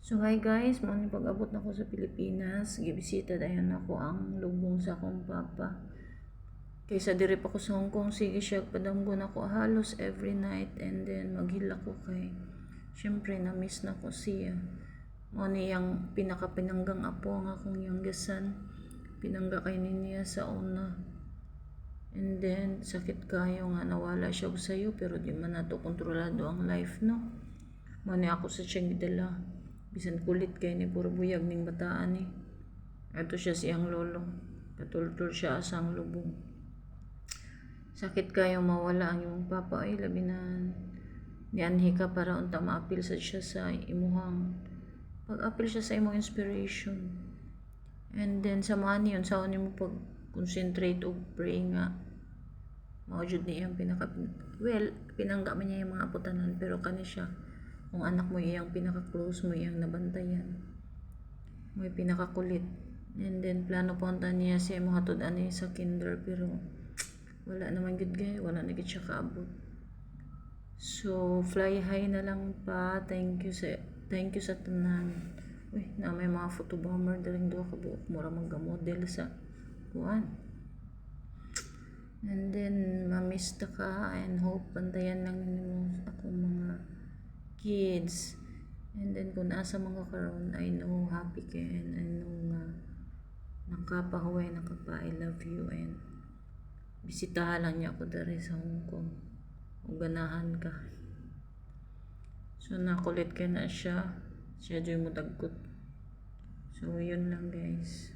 So hi guys, mo ni pag-abot na ko sa Pilipinas, gibisita dayon ako ang lubong sa akong papa. Kaysa diri pa ko sa Hong Kong, sige siya padamgon ako halos every night and then maghila ko kay syempre na-miss na ko siya. Mo ni yang pinakapinanggang apo ang akong youngest son. Pinangga kay niya sa una. And then sakit kayo nga nawala siya sayo pero di man nato kontrolado ang life, no. Mo ni ako sa siyang gidala. Bisan kulit kay ni puro buyag ning bataan ni. Ato siya siyang lolo. Katultol siya asang lubong. Sakit kayo mawala ang imong papa ay labi na nianhi ka para unta maapil sa siya sa imuhang pag-apil siya sa imong inspiration. And then samahan niyon sa mo pag concentrate og pray nga mao jud ni iyang pinangga man niya yung mga aputanan pero kani siya kung anak mo iyang pinaka-close mo iyang nabantayan mo pinakakulit. And then plano punta niya siya mahatud-an niya sa kinder pero wala naman gud gay, wala na gid siya kaabot. So fly high na lang pa. Thank you sa tanan. Uy, na may mga photo bomber daling duha ka buok mura magga-model sa kuan. And then mamiss ta ka and hope bantayan lang nimo akong mga kids. And then kung asa mga karon, I know happy ka and I know nga nakapahuway nakapa I love you and bisitahan lang niya ako dari sa Hong Kong o ganahan ka. So nakulit ka na siya dyan mo tagkot. So yun lang guys.